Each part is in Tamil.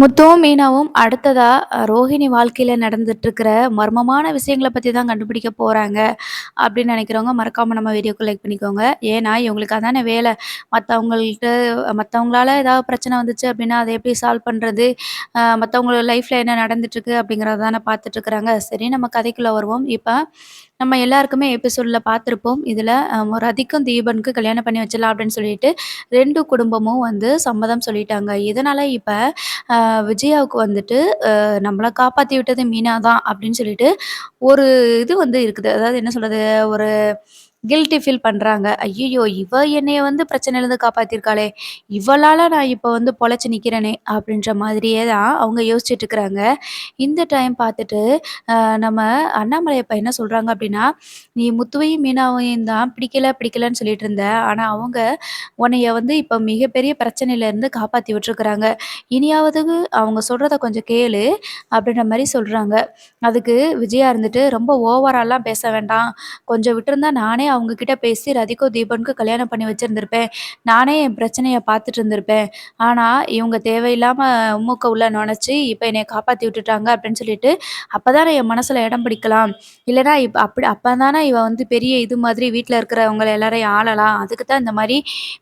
முத்துவும், மீனாவும் அடுத்ததா ரோஹிணி வாழ்க்கையில நடந்துட்டுருக்கிற மர்மமான விஷயங்கள பத்தி தான் கண்டுபிடிக்க போறாங்க, அப்படின்னு நெனைக்கிறவங்க மறக்காம நம்ம வீடியோக்கு லைக் பண்ணிக்கோங்க. ஏன்னா, இவங்களுக்கு அதானே வேல. மத்தவங்கள்ட்ட மத்தவங்களால ஏதாவது பிரச்சனை வந்துச்சு அப்படின்னா, அத எப்படி சால்வ் பண்றது? மத்தவங்க லைஃப்ல என்ன நடந்துட்டுருக்கு அப்படிங்கிறத தானே பார்த்துட்டுருக்குறாங்க. சரி நம்ம கதைக்குள்ள வருவோம். இப்ப நம்ம எல்லாருக்குமே எபிசோட்ல பார்த்துருப்போம். இதுல ரதிக்கும், தீபனுக்கும் கல்யாணம் பண்ணி வச்சிடலாம் அப்படின்னு சொல்லிட்டு 2 குடும்பமும் வந்து சம்மதம் சொல்லிட்டாங்க. இதனால இப்ப விஜயாவுக்கு வந்துட்டு நம்மள காப்பாத்தி விட்டது மீனா தான் அப்படின்னு சொல்லிட்டு ஒரு இது வந்து இருக்குது. அதாவது என்ன சொல்றது? ஒரு கில்ட்டி ஃபீல் பண்றாங்க. ஐய்யய்யோ! இவ என்னைய வந்து பிரச்சனையிலருந்து காப்பாத்தியிருக்காளே! இவளால நான் இப்ப வந்து பொழச்சு நிக்கிறேனே! அப்டின்ற மாதிரியே தான் அவங்க யோசிச்சுட்டு இருக்கிறாங்க. இந்த டைம் பார்த்துட்டு நம்ம அண்ணாமலை அப்பா என்ன சொல்றாங்க அப்டின்னா, "நீ முத்துவையும், மீனாவையும் தான் பிடிக்கலன்னு சொல்லிட்டு இருந்த. ஆனா அவங்க உன்னைய வந்து இப்ப மிகப்பெரிய பிரச்சனையிலருந்து காப்பாத்தி விட்டுருக்காங்க. இனியாவது அவங்க சொல்றத கொஞ்சம் கேளு" அப்டின்ற மாரி சொல்றாங்க. அதுக்கு விஜயா இருந்துட்டு, "ரொம்ப ஓவராலாம் பேச வேண்டாம். கொஞ்சம் விட்டுருந்தா நானே அவங்க கிட்ட பேசி ரதிக்கும், தீபனுக்கும் கல்யாணம் பண்ணி வச்சிருந்திருப்பேன். நானே என் பிரச்சனைய பார்த்துட்டு இருந்திருப்பேன். ஆனா, இவங்க தேவையில்லாம மூக்க உள்ள நுழைச்சு, இப்ப என்னைய காப்பாத்தி விட்டுட்டாங்க அப்படின்னு சொல்லிட்டு, அப்பதானே என் மனசுல இடம் பிடிக்கலாம். இல்லன்னா அப்பதானே இவ வந்து பெரிய இது மாதிரி வீட்ல இருக்கிறவங்கள எல்லாரையும் ஆளலாம். அதுக்கு தான் இந்த மாரி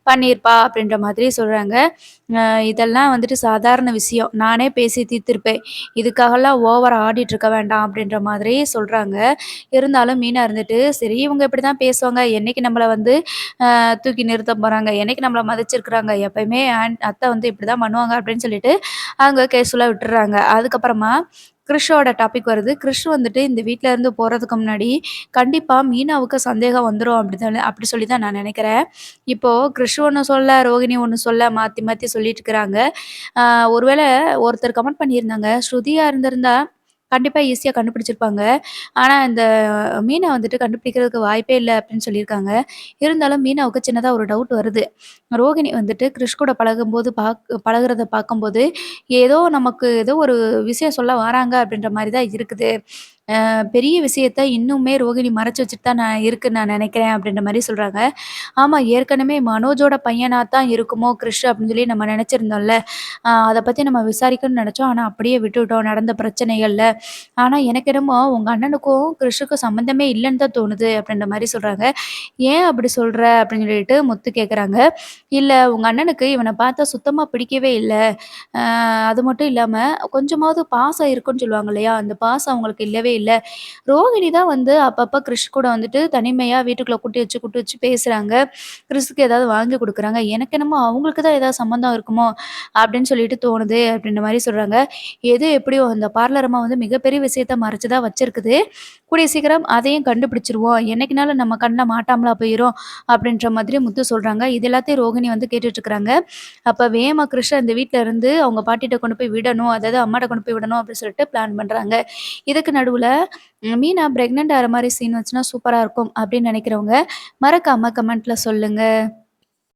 பண்ணியிருப்பா அப்படின்ற மாதிரி சொல்றாங்க. அ இதெல்லாம் வந்துட்டு சாதாரண விஷயம். நானே பேசி தீர்த்திருப்பேன். இதுக்காகலாம் ஓவரா ஆடிட்டு இருக்க வேண்டாம் அப்படின்ற மாதிரி சொல்றாங்க. இருந்தாலும் மீனா இருந்துட்டு, சரி இவங்க இப்படிதான் பேசுவாங்க. என்னைக்கு நம்மள வந்து தூக்கி நிறுத்த போறாங்க? என்னைக்கு நம்மள மதிச்சிருக்கிறாங்க? எப்பயுமே அத்தை வந்து இப்படிதான் பண்ணுவாங்க அப்படின்னு சொல்லிட்டு, அவங்க கேஷுவலா விட்டுர்றாங்க. அதுக்கப்புறமா கிறிஷோட டாபிக் வருது. கிறிஷ் வந்துட்டு இந்த வீட்ல இருந்து போறதுக்கு முன்னாடி, கண்டிப்பா மீனாவுக்கு சந்தேகம் வந்துரும் அப்படி சொல்லி தான் நான் நெனைக்கிறேன். இப்போ கிறிஷ் ஒண்ணு சொல்ல, ரோகிணி ஒண்ணு சொல்ல மாத்தி மாத்தி சொல்லிட்டு இருக்கிறாங்க. அ ஒருவேள ஒருத்தர் கமெண்ட் பண்ணியிருந்தாங்க, ஸ்ருதியா இருந்திருந்தா கண்டிப்பா ஈஸியா கண்டுபிடிச்சிருப்பாங்க. ஆனா, இந்த மீன வந்துட்டு கண்டுபிடிக்கிறதுக்கு வாய்ப்பே இல்ல அப்படின்னு சொல்லியிருக்காங்க. இருந்தாலும் மீனாவுக்கு சின்னதா ஒரு டவுட் வருது. ரோகிணி வந்துட்டு கிறிஷ் கூட பழகும்போது பழகுறத பார்க்கும்போது, ஏதோ ஒரு விஷயம் சொல்ல வராங்க அப்படின்ற மாரி தான் இருக்குது. பெரிய விஷயத்த இன்னுமே ரோகிணி மறைச்சு வச்சுட்டு தான் இருக்குன்னு நான் நெனைக்கிறேன் அப்படின்ற மாரி சொல்றாங்க. ஆமா, ஏற்கனவே மனோஜோட பையனா தான் இருக்குமோ கிறிஷ் அப்படின்னு சொல்லி நம்ம நெனைச்சிருந்தோம்ல. அத பத்தி நம்ம விசாரிக்கணும்னு நெனைச்சோம். ஆனா அப்படியே விட்டுட்டோம் நடந்த பிரச்சனைகள்ல. ஆனா எனக்கு என்னமோ உங்க அண்ணனுக்கும் கிறிஷுக்கும் சம்மந்தமே இல்லன்னு தான் தோணுது அப்படின்ற மாரி சொல்றாங்க. "ஏன் அப்படி சொல்ற?" அப்படின்னு சொல்லிட்டு முத்து கேட்குறாங்க. "இல்ல உங்க அண்ணனுக்கு இவன பார்த்தா சுத்தமா பிடிக்கவே இல்ல. அ அது மட்டும் இல்லாம கொஞ்சமாவது பாசம் இருக்குன்னு சொல்லுவாங்க இல்லையா? அந்த பாசம் அவங்களுக்கு இல்லவே இல்ல. ரோகிணி தான் வந்து அப்பப்ப கிறிஷ் கூட வந்துட்டு தனிமையா வீட்டுக்குள்ள கூட்டி வச்சு பேசுறாங்க. கிறிஸ்க்கு ஏதாவது வாங்கி குடுக்குறாங்க. எனக்கு என்னமோ அவங்களுக்கு தான் ஏதாவது சம்மந்தம் இருக்குமோ! அப்படின்னு சொல்லிட்டு தோணுது அப்படின்ற மாரி சொல்றாங்க. எது எப்படியோ அந்த பார்லர் அம்மா வந்து மிகப்பெரிய விஷயத்த மறைச்சு தான் வச்சிருக்குது. கூடிய சீக்கிரம் அதையும் கண்டுபிடிச்சுருவோம். என்னைக்குனாலும் நம்ம கண்ல மாட்டாமலா போயிரும் அப்படின்ற மாதிரி முத்து சொல்றாங்க. இது எல்லாத்தையும் ரோகிணி வந்து கேட்டுட்டு இருக்கிறாங்க. அப்ப வேகமா கிருஷ் அந்த வீட்ல இருந்து அவங்க பாட்டிட்ட கொண்டு போய் விடணும். அதாவது அம்மாட்ட கொண்டு போய் விடணும் அப்படின்னு சொல்லிட்டு பிளான் பண்றாங்க. இதுக்கு நடுவுல மீனா பிரெக்னன்ட் ஆற மாரி சீன் வந்துச்சுன்னா சூப்பரா இருக்கும் அப்படின்னு நினைக்கிறவங்க, மறக்காம கமெண்ட்ல சொல்லுங்க.